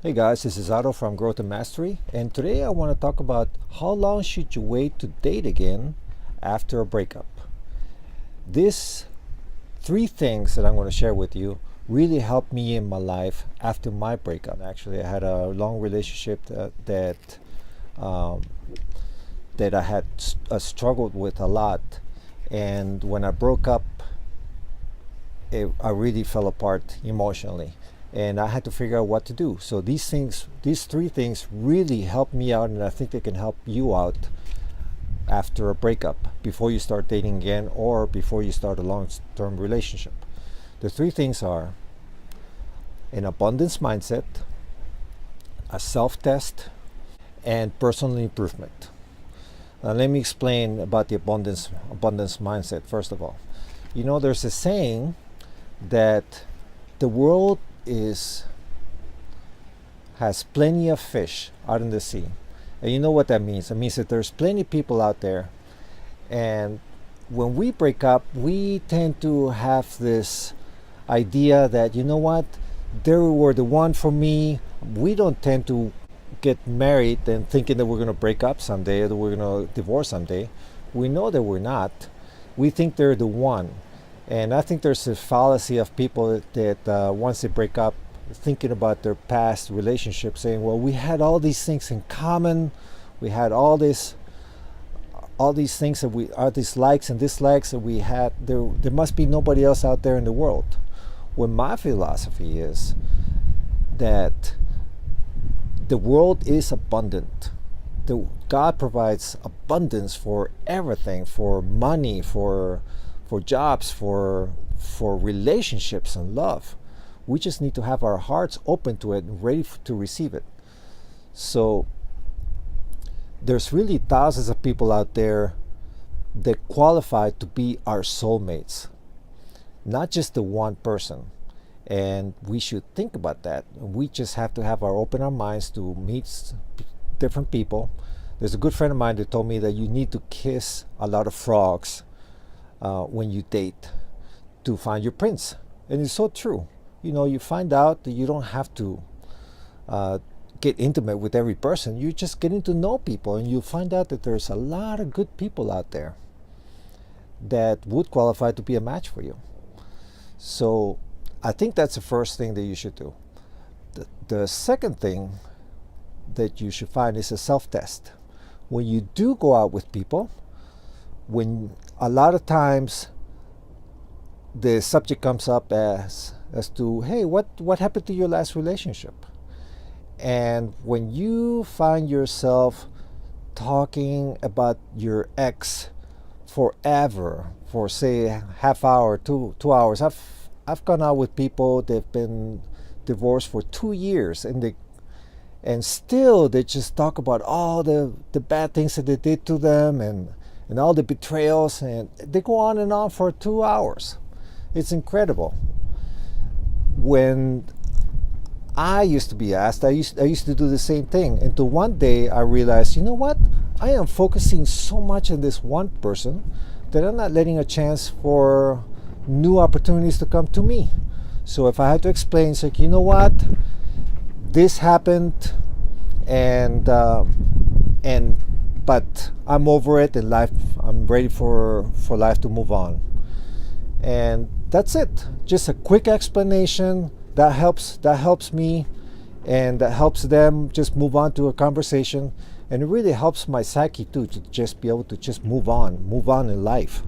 Hey guys, this is Otto from Growth and Mastery, and today I want to talk about how long should you wait to date again after a breakup. These three things that I'm going to share with you really helped me in my life after my breakup. Actually, I had a long relationship um, that I had struggled with a lot, and when I broke up, I really fell apart emotionally, and I had to figure out what to do. So these three things really helped me out, and I think they can help you out after a breakup, before you start dating again or before you start a long-term relationship. The three things are an abundance mindset, a self-test, and personal improvement. Now let me explain about the abundance mindset first of all. There's a saying that the world has plenty of fish out in the sea. And you know what that means? It means that there's plenty of people out there, and when we break up, we tend to have this idea that, you know what, they were the one for me. We don't tend to get married and thinking that we're going to break up someday or that we're going to divorce someday. We know that we're not. We think they're the one. And I think there's a fallacy of people that once they break up, thinking about their past relationships, saying, well, we had all these things in common. We had all these things that these likes and dislikes that we had. There must be nobody else out there in the world. When my philosophy is that the world is abundant. God provides abundance for everything, for money, for jobs, for relationships and love. We just need to have our hearts open to it and ready to receive it. So there's really thousands of people out there that qualify to be our soulmates, not just the one person. And we should think about that. We just have to open our minds to meet different people. There's a good friend of mine that told me that you need to kiss a lot of frogs when you date to find your prince. And it's so true. You find out that you don't have to get intimate with every person. You're just getting to know people, and you find out that there's a lot of good people out there that would qualify to be a match for you. So I think that's the first thing that you should do. The second thing that you should find is a self-test. When you do go out with people, when a lot of times the subject comes up as to, hey, what happened to your last relationship? And when you find yourself talking about your ex forever, for say half hour, 2 hours. I've gone out with people that've been divorced for 2 years, and still they just talk about all the bad things that they did to them, and all the betrayals, and they go on and on for 2 hours. It's incredible. When I used to be asked, I used to do the same thing, until one day I realized, you know what? I am focusing so much on this one person that I'm not letting a chance for new opportunities to come to me. So if I had to explain, it's like, you know what? This happened, but I'm over it in life. I'm ready for life to move on. And that's it. Just a quick explanation that helps me, and that helps them just move on to a conversation. And it really helps my psyche too, to just be able to just move on in life.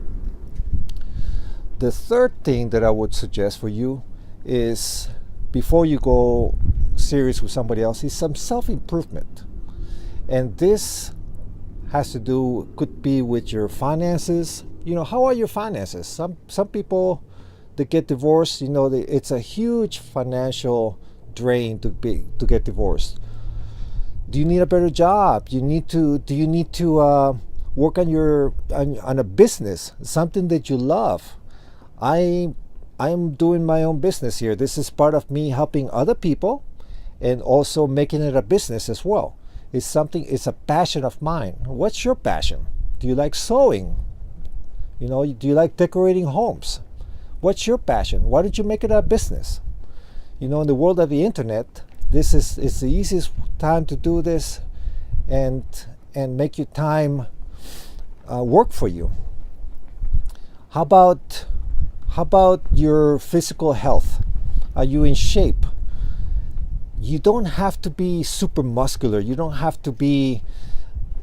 The third thing that I would suggest for you is, before you go serious with somebody else, is some self-improvement. And this could be with your finances. How are your finances? Some people that get divorced, it's a huge financial drain to get divorced. Do you need a better job? Do you need to work on a business, something that you love? I'm doing my own business here. This is part of me helping other people, and also making it a business as well. It's a passion of mine. What's your passion? Do you like sewing? Do you like decorating homes? What's your passion? Why don't you make it a business? In the world of the internet, It's the easiest time to do this, and make your time work for you. How about your physical health? Are you in shape? You don't have to be super muscular. You don't have to be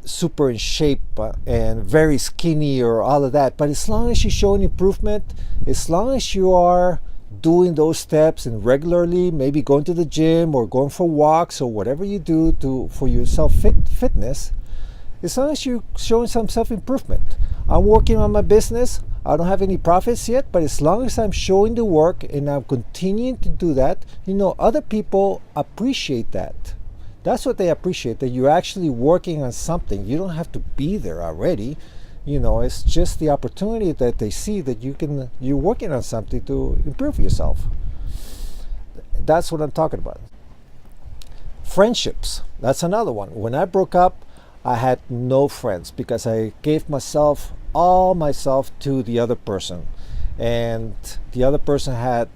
super in shape and very skinny or all of that. But as long as you show an improvement, as long as you are doing those steps and regularly, maybe going to the gym or going for walks or whatever you do for your fitness, as long as you're showing some self-improvement. I'm working on my business. I don't have any profits yet, but as long as I'm showing the work and I'm continuing to do that, other people appreciate that. That's what they appreciate, that you're actually working on something. You don't have to be there already. It's just the opportunity that they see that you're working on something to improve yourself. That's what I'm talking about. Friendships, that's another one. When I broke up, I had no friends because I gave all myself to the other person. And the other person had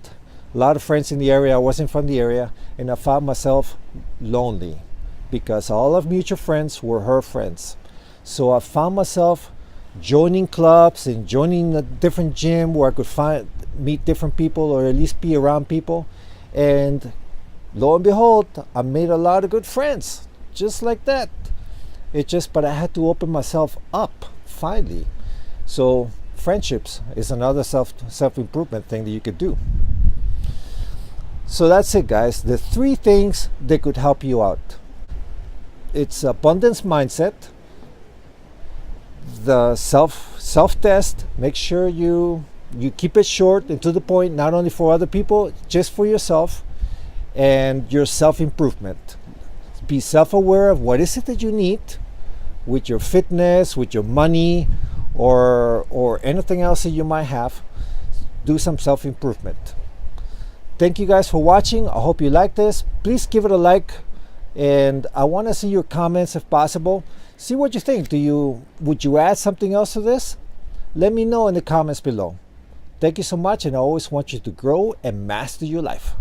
a lot of friends in the area. I wasn't from the area, and I found myself lonely because all of mutual friends were her friends. So I found myself joining clubs and joining a different gym where I could meet different people, or at least be around people. And lo and behold, I made a lot of good friends, just like that. But I had to open myself up finally. So friendships is another self-improvement thing that you could do. So that's it, guys. The 3 things that could help you out. It's abundance mindset, the self-test. Make sure you keep it short and to the point, not only for other people, just for yourself, and your self-improvement. Be self-aware of what is it that you need with your fitness, with your money, or anything else that you might have. Do some self-improvement. Thank you guys for watching. I hope you like this. Please give it a like, and I want to see your comments if possible. See what you think. Would you add something else to this? Let me know in the comments below. Thank you so much, and I always want you to grow and master your life.